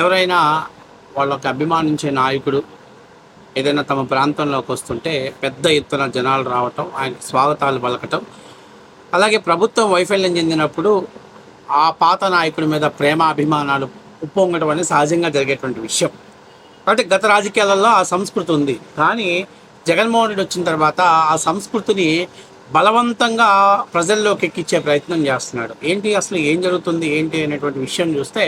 ఎవరైనా వాళ్ళకి అభిమానించే నాయకుడు ఏదైనా తమ ప్రాంతంలోకి వస్తుంటే పెద్ద ఎత్తున జనాలు రావటం, ఆయనకి స్వాగతాలు పలకటం, అలాగే ప్రభుత్వం వైఫల్యం చెందినప్పుడు ఆ పాత నాయకుడి మీద ప్రేమ అభిమానాలు ఉప్పొంగడం అనేది సహజంగా జరిగేటువంటి విషయం. కాబట్టి గత రాజకీయాలలో ఆ సంస్కృతి ఉంది. కానీ జగన్మోహన్ రెడ్డి వచ్చిన తర్వాత ఆ సంస్కృతిని బలవంతంగా ప్రజల్లోకి ఎక్కించే ప్రయత్నం చేస్తున్నాడు. ఏంటి అసలు ఏం జరుగుతుంది ఏంటి అనేటువంటి విషయం చూస్తే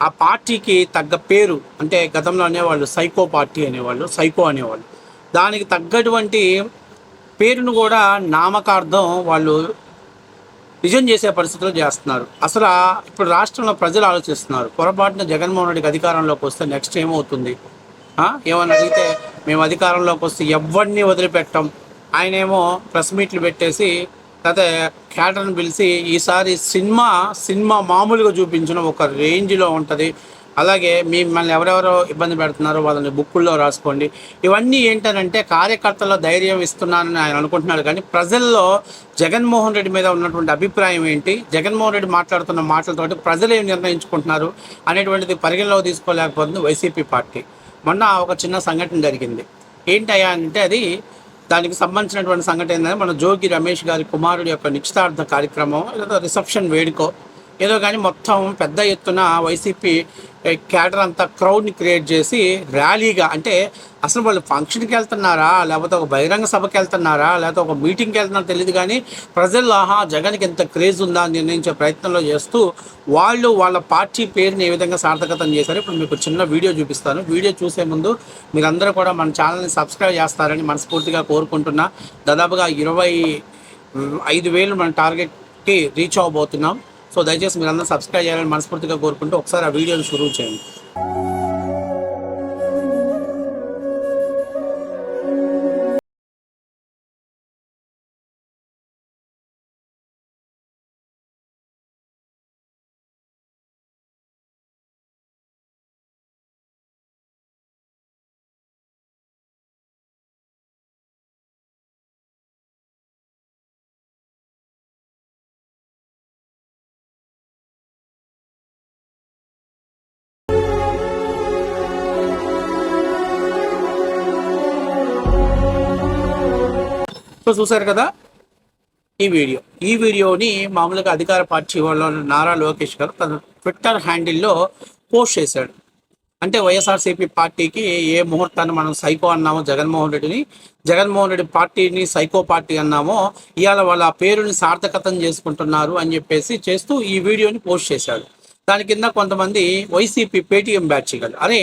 ఆ పార్టీకి తగ్గ పేరు, అంటే గతంలో అనేవాళ్ళు సైకో పార్టీ అనేవాళ్ళు, సైకో అనేవాళ్ళు. దానికి తగ్గటువంటి పేరును కూడా నామకార్థం వాళ్ళు నిజం చేసే పరిస్థితుల్లో చేస్తున్నారు. అసలు ఇప్పుడు రాష్ట్రంలో ప్రజలు ఆలోచిస్తున్నారు, పొరపాటున జగన్మోహన్ రెడ్డికి అధికారంలోకి వస్తే నెక్స్ట్ ఏమవుతుంది. ఏమని అడిగితే మేము అధికారంలోకి వస్తే ఎవరిని వదిలిపెట్టాం. ఆయనేమో ప్రెస్ మీట్లు పెట్టేసి లేకపోతే క్యాటర్ని పిలిచి ఈసారి సినిమా మామూలుగా చూపించడం ఒక రేంజ్లో ఉంటుంది. అలాగే మిమ్మల్ని ఎవరెవరో ఇబ్బంది పెడుతున్నారో వాళ్ళని బుక్కుల్లో రాసుకోండి. ఇవన్నీ ఏంటనంటే కార్యకర్తల ధైర్యం ఇస్తున్నానని ఆయన అనుకుంటున్నాడు. కానీ ప్రజల్లో జగన్మోహన్ రెడ్డి మీద ఉన్నటువంటి అభిప్రాయం ఏంటి, జగన్మోహన్ రెడ్డి మాట్లాడుతున్న మాటలతోటి ప్రజలు ఏం నిర్ణయించుకుంటున్నారు అనేటువంటిది పరిగణలోకి తీసుకోలేకపోతుంది వైసీపీ పార్టీ. మొన్న ఒక చిన్న సంఘటన జరిగింది. ఏంటయ్యా అంటే అది దానికి సంబంధించినటువంటి సంఘటన ఏంటంటే మన జోగి రమేష్ గారి కుమారుడి యొక్క నిశ్చితార్థ కార్యక్రమం, ఏదో రిసెప్షన్ వేడుకో ఏదో కానీ మొత్తం పెద్ద ఎత్తున వైసీపీ క్యాడర్ అంతా క్రౌడ్ని క్రియేట్ చేసి ర్యాలీగా, అంటే అసలు వాళ్ళు ఫంక్షన్కి వెళ్తున్నారా లేకపోతే ఒక బహిరంగ సభకి వెళ్తున్నారా లేకపోతే ఒక మీటింగ్కి వెళ్తున్నారో తెలియదు. కానీ ప్రజల్లో జగన్కి ఎంత క్రేజ్ ఉందా అని నిర్ణయించే ప్రయత్నంలో చేస్తూ వాళ్ళు వాళ్ళ పార్టీ పేరుని ఏ విధంగా సార్థకతం చేశారు ఇప్పుడు మీకు చిన్న వీడియో చూపిస్తాను. వీడియో చూసే ముందు మీరందరూ కూడా మన ఛానల్ని సబ్స్క్రైబ్ చేస్తారని మనస్ఫూర్తిగా కోరుకుంటున్నా. దాదాపుగా 25,000 మన టార్గెట్కి రీచ్ అవ్వబోతున్నాం. సో దయచేసి మీరందరూ సబ్స్క్రైబ్ చేయాలని మనస్ఫూర్తిగా కోరుకుంటూ ఒకసారి ఆ వీడియోని షురూ చేయండి. సో చూసారు కదా ఈ వీడియోని మామూలుగా అధికార పార్టీ వాళ్ళ నారా లోకేష్ గారు తన ట్విట్టర్ హ్యాండిల్లో పోస్ట్ చేశాడు. అంటే వైఎస్ఆర్సీపీ పార్టీకి ఏ ముహూర్తాన్ని మనం సైకో అన్నామో జగన్మోహన్ రెడ్డి పార్టీని సైకో పార్టీ అన్నామో ఇవాళ వాళ్ళ పేరుని సార్థకతం చేసుకుంటున్నారు అని చెప్పేసి చేస్తూ ఈ వీడియోని పోస్ట్ చేశాడు. దాని కింద కొంతమంది వైసీపీ పేటీఎం బ్యాచ్ గారు అరే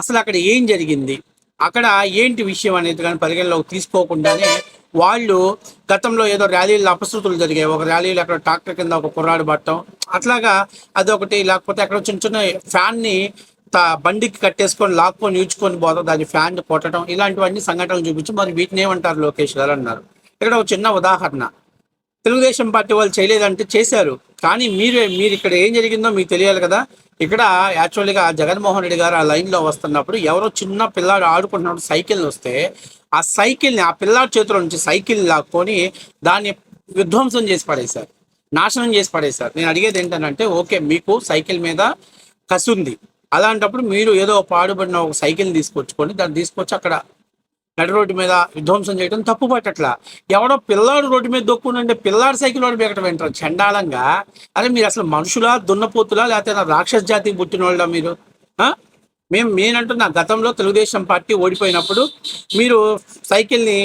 అసలు అక్కడ ఏం జరిగింది, అక్కడ ఏంటి విషయం అనేది కానీ పరిగణలోకి తీసుకోకుండానే వాళ్ళు గతంలో ఏదో ర్యాలీలు అపశృతులు జరిగాయి. ఒక ర్యాలీలు అక్కడ ట్రాక్టర్ కింద ఒక కుర్రాడు పట్టడం అట్లాగా అదొకటి, లేకపోతే అక్కడ చిన్న చిన్న ఫ్యాన్ని బండికి కట్టేసుకొని లాక్కొని ఈడ్చుకొని పోతాం, దాని ఫ్యాన్ కొట్టడం, ఇలాంటివన్నీ సంఘటనలు చూపించి మరి వీటిని ఏమంటారు లోకేష్ గారు అన్నారు. ఇక్కడ ఒక చిన్న ఉదాహరణ, తెలుగుదేశం పార్టీ వాళ్ళు చేయలేదంటే చేశారు. కానీ మీరు ఇక్కడ ఏం జరిగిందో మీకు తెలియాలి కదా. ఇక్కడ యాక్చువల్గా జగన్మోహన్ రెడ్డి గారు ఆ లైన్లో వస్తున్నప్పుడు ఎవరో చిన్న పిల్లాడు ఆడుకుంటున్నప్పుడు సైకిల్ వస్తే ఆ సైకిల్ని ఆ పిల్లాడి చేతిలో నుంచి సైకిల్ లాక్కొని దాన్ని విధ్వంసం చేసి పడేశారు, నాశనం చేసి పడేశారు. నేను అడిగేది ఏంటంటే ఓకే మీకు సైకిల్ మీద కసి ఉంది, అలాంటప్పుడు మీరు ఏదో పాడుబడిన ఒక సైకిల్ తీసుకొచ్చుకొని దాన్ని తీసుకొచ్చి అక్కడ నడి రోడ్డు మీద విధ్వంసం చేయడం తప్పు పట్టట్లా. ఎవడో పిల్లాడు రోడ్డు మీద దొక్కుంటే పిల్లాడు సైకిల్ రోడ్డు ఎక్కడ వింటారు చండాలంగా. అరే మీరు అసలు మనుషులా దున్నపోతులా లేకపోతే రాక్షస జాతికి పుట్టిన వాళ్ళ మీరు? నేనంటున్నా గతంలో తెలుగుదేశం పార్టీ ఓడిపోయినప్పుడు మీరు సైకిల్ని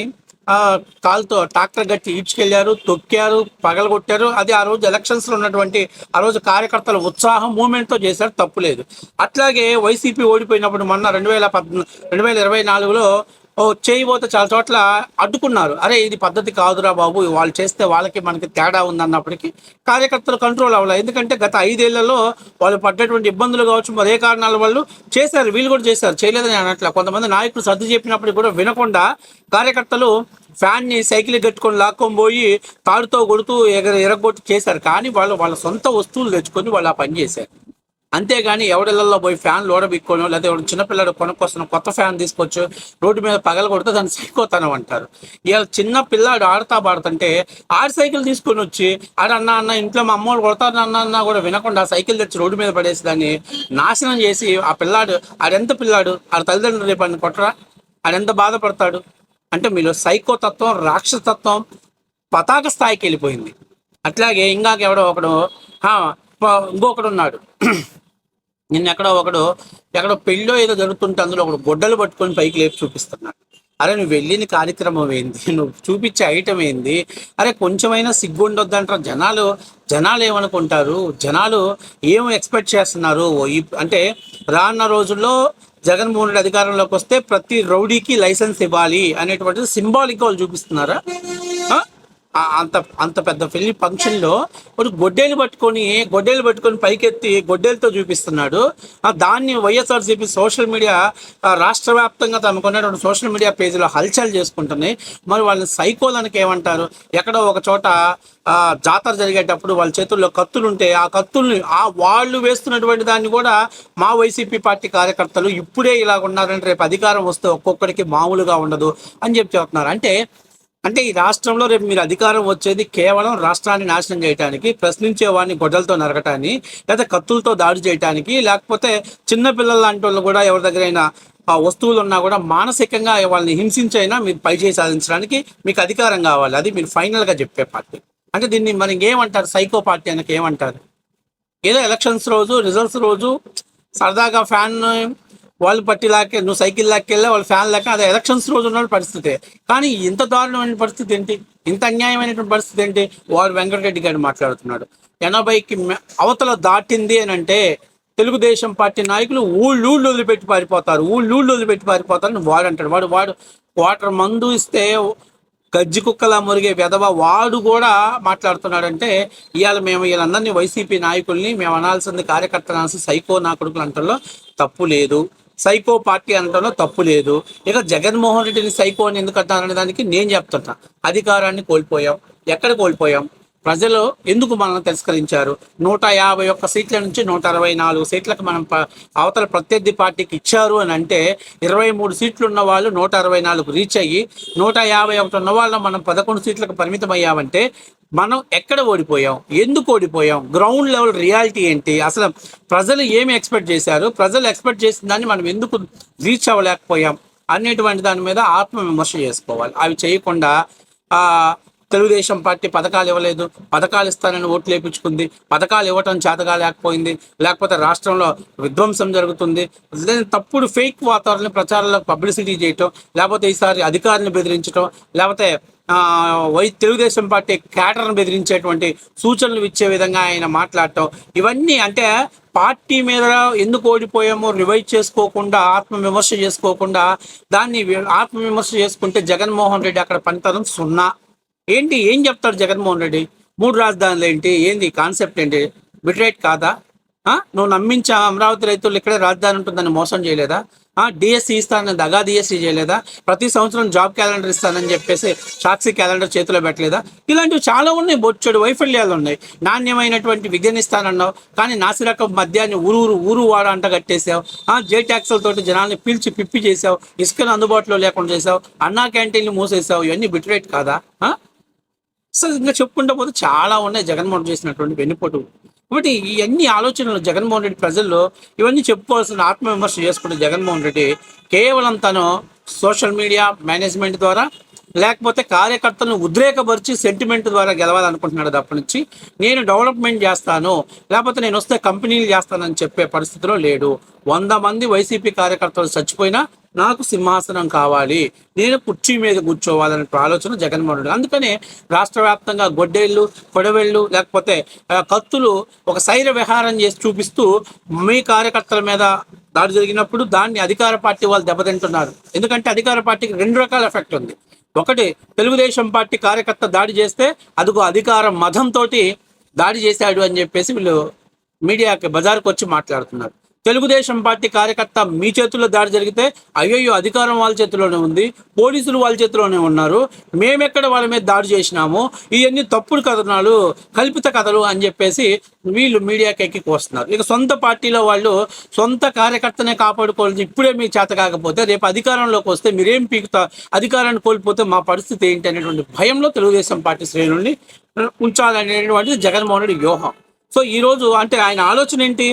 కాలుతో ట్రాక్టర్ గట్టి ఈడ్చుకెళ్ళారు, తొక్కారు, పగలగొట్టారు. అది ఆ రోజు ఎలక్షన్స్లో ఉన్నటువంటి ఆ రోజు కార్యకర్తల ఉత్సాహం మూమెంట్తో చేశారు, తప్పులేదు. అట్లాగే వైసీపీ ఓడిపోయినప్పుడు మొన్న 2024లో చేయబోతే చాలా చోట్ల అడ్డుకున్నారు. అరే ఇది పద్ధతి కాదురా బాబు, వాళ్ళు చేస్తే వాళ్ళకి మనకి తేడా ఉందన్నప్పటికీ కార్యకర్తలు కంట్రోల్ అవ్వాలి. ఎందుకంటే గత 5 ఏళ్లలో వాళ్ళు పడ్డటువంటి ఇబ్బందులు కావచ్చు, మరే కారణాల వాళ్ళు చేశారు, వీళ్ళు కూడా చేశారు, చేయలేదని అనట్లా. కొంతమంది నాయకులు సర్ది చెప్పినప్పుడు కూడా వినకుండా కార్యకర్తలు ఫ్యాన్ని సైకిల్ కట్టుకొని లాక్కొని పోయి తాడుతో కొడుతూ ఎరగొట్టి చేశారు. కానీ వాళ్ళ సొంత వస్తువులు తెచ్చుకొని వాళ్ళు ఆ పని చేశారు. అంతేగాని ఎవడిళ్ళల్లో పోయి ఫ్యాన్ లోడబిక్కోనో లేదా ఎవడు చిన్నపిల్లడు కొనుక్కొస్తున్న కొత్త ఫ్యాన్ తీసుకొచ్చు రోడ్డు మీద పగల కొడితే దాన్ని సైకోతనం అంటారు. ఇవాళ చిన్న పిల్లాడు ఆడతా పాడుతుంటే ఆడి సైకిల్ తీసుకొని వచ్చి అన్న ఇంట్లో మా అమ్మోడు కొడతారు అన్న కూడా వినకుండా సైకిల్ తెచ్చి రోడ్డు మీద పడేసి దాన్ని నాశనం చేసి ఆ పిల్లాడు ఆడెంత పిల్లాడు ఆడ తల్లిదండ్రులు రేపు అన్ని కొట్టరా, ఆడెంత బాధపడతాడు. అంటే మీలో సైకోతత్వం, రాక్షసతత్వం పతాక స్థాయికి వెళ్ళిపోయింది. అట్లాగే ఇంకాక ఎవడో ఒకడు ఇంకొకడు ఉన్నాడు. నిన్న ఎక్కడో పెళ్ళో ఏదో జరుగుతుంటే అందులో ఒకడు గొడ్డలు పట్టుకొని పైకి లేపి చూపిస్తున్నాడు. అరే నువ్వు వెళ్ళిన కార్యక్రమం ఏంది, నువ్వు చూపించే ఐటమ్ ఏంది, అరే కొంచెమైనా సిగ్గు ఉండొద్దంటారు. జనాలు ఏమనుకుంటారు, జనాలు ఏం ఎక్స్పెక్ట్ చేస్తున్నారు. అంటే రానున్న రోజుల్లో జగన్మోహన్ రెడ్డి అధికారంలోకి వస్తే ప్రతి రౌడీకి లైసెన్స్ ఇవ్వాలి అనేటువంటిది సింబాలిక్ వాళ్ళు చూపిస్తున్నారా? అంత పెద్ద పెళ్లి ఫంక్షన్లో ఒక గొడ్డేలు పట్టుకొని పైకెత్తి గొడ్డేలతో చూపిస్తున్నాడు. దాన్ని వైఎస్ఆర్సీపీ సోషల్ మీడియా రాష్ట్ర వ్యాప్తంగా తమకున్నటువంటి సోషల్ మీడియా పేజీలో హల్చల్ చేసుకుంటున్నాయి. మరి వాళ్ళని సైకోలనికి ఏమంటారు? ఎక్కడో ఒక చోట జాతర జరిగేటప్పుడు వాళ్ళ చేతుల్లో కత్తులు ఉంటే ఆ కత్తుల్ని వాళ్ళు వేస్తున్నటువంటి దాన్ని కూడా మా వైసీపీ పార్టీ కార్యకర్తలు ఇప్పుడే ఇలా ఉన్నారంటే రేపు అధికారం వస్తే ఒక్కొక్కడికి మామూలుగా ఉండదు అని చెప్తున్నారు. అంటే ఈ రాష్ట్రంలో రేపు మీరు అధికారం వచ్చేది కేవలం రాష్ట్రాన్ని నాశనం చేయడానికి, ప్రశ్నించే వాడిని గొడ్డలతో నరకటానికి, లేదా కత్తులతో దాడి చేయడానికి, లేకపోతే చిన్నపిల్లల లాంటి వాళ్ళు కూడా ఎవరి దగ్గరైనా వస్తువులు ఉన్నా కూడా మానసికంగా వాళ్ళని హింసించైనా మీరు పైచేయి సాధించడానికి మీకు అధికారం కావాలి. అది మీరు ఫైనల్గా చెప్పే పార్టీ. అంటే దీన్ని మనకి ఏమంటారు? సైకో పార్టీ అనకి ఏమంటారు? ఏదో ఎలక్షన్స్ రోజు, రిజల్ట్స్ రోజు సరదాగా ఫ్యాన్ వాళ్ళు పట్టి లాక్కే, నువ్వు సైకిల్ లాక్కెళ్ళా వాళ్ళు ఫ్యాన్ లాక్క, అది ఎలక్షన్స్ రోజు ఉన్న పరిస్థితి. కానీ ఇంత దారుణమైన పరిస్థితి ఏంటి, ఇంత అన్యాయమైనటువంటి పరిస్థితి ఏంటి? వాడు వెంకటరెడ్డి గారు మాట్లాడుతున్నాడు 80కి అవతల దాటింది అని అంటే తెలుగుదేశం పార్టీ నాయకులు ఊళ్ళు వదిలిపెట్టి పారిపోతారని వాడు అంటాడు. వాడు క్వార్టర్ మందు ఇస్తే గజ్జి కుక్కలా మురిగే వెధవ వాడు కూడా మాట్లాడుతున్నాడంటే వీళ్ళందరినీ వైసీపీ నాయకుల్ని మేము అనాల్సింది కార్యకర్తలు అనాల్సింది సైకో నా కొడుకులు అంటలో తప్పు లేదు, సైకో పార్టీ అనడంలో తప్పు లేదు. ఇక జగన్మోహన్ రెడ్డిని సైకో అని ఎందుకు అంటారనే దానికి నేను చెప్తున్నా, అధికారాన్ని కోల్పోయాం. ఎక్కడ కోల్పోయాం? ప్రజలు ఎందుకు మనల్ని తిరస్కరించారు? 151 సీట్ల నుంచి 164 సీట్లకు మనం అవతల ప్రత్యర్థి పార్టీకి ఇచ్చారు అని అంటే 23 సీట్లు ఉన్న వాళ్ళు 164 రీచ్ అయ్యి 151 ఉన్న వాళ్ళు మనం 11 సీట్లకు పరిమితం అయ్యామంటే మనం ఎక్కడ ఓడిపోయాం, ఎందుకు ఓడిపోయాం, గ్రౌండ్ లెవెల్ రియాలిటీ ఏంటి, అసలు ప్రజలు ఏమి ఎక్స్పెక్ట్ చేశారు, ప్రజలు ఎక్స్పెక్ట్ చేసిన దాన్ని మనం ఎందుకు రీచ్ అవ్వలేకపోయాం అనేటువంటి దాని మీద ఆత్మవిమర్శ చేసుకోవాలి. అవి చేయకుండా తెలుగుదేశం పార్టీ పథకాలు ఇవ్వలేదు, పథకాలు ఇస్తానని ఓట్లు వేయించుకుంది, పథకాలు ఇవ్వటం చేతగా లేకపోయింది, లేకపోతే రాష్ట్రంలో విధ్వంసం జరుగుతుంది, తప్పుడు ఫేక్ వాతావరణం ప్రచారంలో పబ్లిసిటీ చేయటం, లేకపోతే ఈసారి అధికారులను బెదిరించడం, లేకపోతే తెలుగుదేశం పార్టీ క్యాడర్ను బెదిరించేటువంటి సూచనలు ఇచ్చే విధంగా ఆయన మాట్లాడటం, ఇవన్నీ అంటే పార్టీ మీద ఎందుకు ఓడిపోయామో రివైజ్ చేసుకోకుండా, ఆత్మవిమర్శ చేసుకోకుండా, దాన్ని ఆత్మవిమర్శ చేసుకుంటే జగన్మోహన్ రెడ్డి అక్కడ పనితనం సున్నా. ఏం చెప్తాడు జగన్మోహన్ రెడ్డి? 3 రాజధానులు ఏంది కాన్సెప్ట్ ఏంటి? బిట్రేట్ కాదా? నువ్వు నమ్మించా అమరావతి రైతులు ఇక్కడే రాజధాని ఉంటుందని మోసం చేయలేదా? డిఎస్సి ఇస్తానని దగా డిఎస్సి చేయలేదా? ప్రతి సంవత్సరం జాబ్ క్యాలెండర్ ఇస్తానని చెప్పేసి సాక్షి క్యాలెండర్ చేతిలో పెట్టలేదా? ఇలాంటివి చాలా ఉన్నాయి, బొచ్చెడు వైఫల్యాలు ఉన్నాయి. నాణ్యమైనటువంటి విద్యను ఇస్తానన్నావు, కానీ నాసిరకం మద్యాన్ని ఊరు వాడ అంట కట్టేసావు. జే ట్యాక్సులతోటి జనాల్ని పీల్చి పిప్పి చేసావు, ఇసుకను అందుబాటులో లేకుండా చేసావు, అన్నా క్యాంటీన్లు మూసేసావు. ఇవన్నీ బిట్రేట్ కాదా? అసలు ఇంకా చెప్పుకుంటూ పోతే చాలా ఉన్నాయి జగన్మోహన్ చేసినటువంటి వెన్నుపోటు. కాబట్టి ఇవన్నీ ఆలోచనలు జగన్మోహన్ రెడ్డి ప్రజల్లో ఇవన్నీ చెప్పుకోవాల్సిన ఆత్మవిమర్శ చేసుకుంటే జగన్మోహన్ రెడ్డి కేవలం తను సోషల్ మీడియా మేనేజ్మెంట్ ద్వారా లేకపోతే కార్యకర్తలను ఉద్రేకపరిచి సెంటిమెంట్ ద్వారా గెలవాలనుకుంటున్నాడు. తప్ప నుంచి నేను డెవలప్మెంట్ చేస్తాను, లేకపోతే నేను వస్తే కంపెనీలు చేస్తానని చెప్పే పరిస్థితిలో లేడు. 100 మంది వైసీపీ కార్యకర్తలు చచ్చిపోయినా నాకు సింహాసనం కావాలి, నేను కుర్చీ మీద కూర్చోవాలనే ఆలోచన జగన్మోహన్ రెడ్డి. అందుకనే రాష్ట్ర వ్యాప్తంగా గొడ్డేళ్ళు, కొడవేళ్ళు, లేకపోతే కత్తులు ఒక శైర విహారం చేసి చూపిస్తూ మీ కార్యకర్తల మీద దాడి జరిగినప్పుడు దాన్ని అధికార పార్టీ వాళ్ళు దెబ్బతింటున్నారు. ఎందుకంటే అధికార పార్టీకి 2 రకాల ఎఫెక్ట్ ఉంది. ఒకటి, తెలుగుదేశం పార్టీ కార్యకర్త దాడి చేస్తే అదిగో అధికార మదంతో దాడి చేశాడు అని చెప్పేసి వీళ్ళు మీడియాకి బజార్కి వచ్చి మాట్లాడుతున్నారు. తెలుగుదేశం పార్టీ కార్యకర్త మీ చేతుల్లో దాడి జరిగితే అయ్యయ్యో అధికారం వాళ్ళ చేతిలోనే ఉంది, పోలీసులు వాళ్ళ చేతిలోనే ఉన్నారు, మేమెక్కడ వాళ్ళ మీద దాడి చేసినాము, ఇవన్నీ తప్పుడు కథనాలు, కల్పిత కథలు అని చెప్పేసి వీళ్ళు మీడియాకి ఎక్కి వస్తున్నారు. ఇక సొంత పార్టీలో వాళ్ళు సొంత కార్యకర్తనే కాపాడుకోవాలి, ఇప్పుడే మీకు చేత కాకపోతే రేపు అధికారంలోకి వస్తే మీరేం పీకుతా, అధికారాన్ని కోల్పోతే మా పరిస్థితి ఏంటి అనేటువంటి భయంలో తెలుగుదేశం పార్టీ శ్రేణుల్ని ఉంచాలనేటువంటిది జగన్మోహన్ రెడ్డి వ్యూహం. సో ఈరోజు అంటే ఆయన ఆలోచన ఏంటి,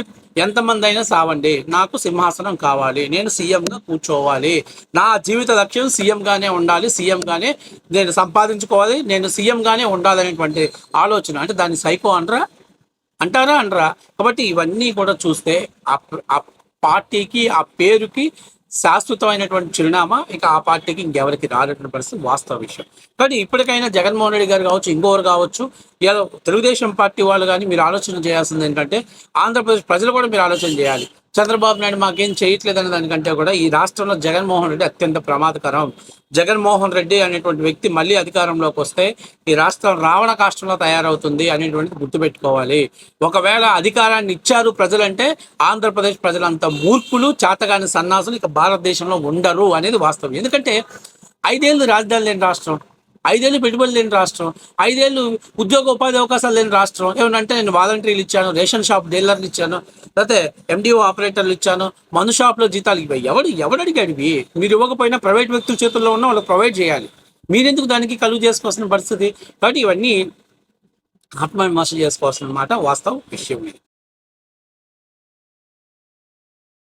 ఎంతమంది అయినా సావండి, నాకు సింహాసనం కావాలి, నేను సీఎంగా కూర్చోవాలి, నా జీవిత లక్ష్యం సీఎంగానే ఉండాలి, సీఎంగానే నేను సంపాదించుకోవాలి, నేను సీఎంగానే ఉండాలనేటువంటి ఆలోచన. అంటే దాన్ని సైకో అంటారా? కాబట్టి ఇవన్నీ కూడా చూస్తే ఆ పార్టీకి, ఆ పేరుకి శాశ్వతమైనటువంటి చిరునామా ఇక ఆ పార్టీకి ఇంకెవరికి రానటువంటి పరిస్థితి వాస్తవ విషయం. కానీ ఇప్పటికైనా జగన్మోహన్ రెడ్డి గారు కావచ్చు, ఇంకోరు కావచ్చు, ఇలా తెలుగుదేశం పార్టీ వాళ్ళు కానీ మీరు ఆలోచన చేయాల్సింది ఏంటంటే ఆంధ్రప్రదేశ్ ప్రజలు కూడా మీరు ఆలోచన చేయాలి. చంద్రబాబు నాయుడు మాకేం చేయట్లేదనే దానికంటే కూడా ఈ రాష్ట్రంలో జగన్మోహన్ రెడ్డి అత్యంత ప్రమాదకరం. జగన్మోహన్ రెడ్డి అనేటువంటి వ్యక్తి మళ్ళీ అధికారంలోకి వస్తే ఈ రాష్ట్రం రావణ కాష్టంలో తయారవుతుంది అనేటువంటిది గుర్తుపెట్టుకోవాలి. ఒకవేళ అధికారాన్ని ఇచ్చారు ప్రజలంటే ఆంధ్రప్రదేశ్ ప్రజలంత మూర్ఖులు, చేతగాని సన్నాసులు ఇక భారతదేశంలో ఉండరు అనేది వాస్తవం. ఎందుకంటే 5 ఏళ్ళు రాజధాని లేని రాష్ట్రం, 5 ఏళ్ళు పెట్టుబడి లేని రాష్ట్రం, 5 ఏళ్ళు ఉద్యోగ ఉపాధి అవకాశాలు లేని రాష్ట్రం. ఏమనంటే నేను వాలంటీర్లు ఇచ్చాను, రేషన్ షాప్ డీలర్లు ఇచ్చాను, లేకపోతే MDO ఆపరేటర్లు ఇచ్చాను, మందు షాప్లో జీతాలు ఇవ్వాలి. ఎవడు అడిగాడు ఇవి? మీరు ఇవ్వకపోయినా ప్రైవేట్ వ్యక్తుల చేతుల్లో ఉన్న వాళ్ళకి ప్రొవైడ్ చేయాలి. మీరెందుకు దానికి కలుగు చేసుకోవాల్సిన పరిస్థితి? కాబట్టి ఇవన్నీ ఆత్మవిమర్శ చేసుకోవాల్సిన మాట వాస్తవ విషయం.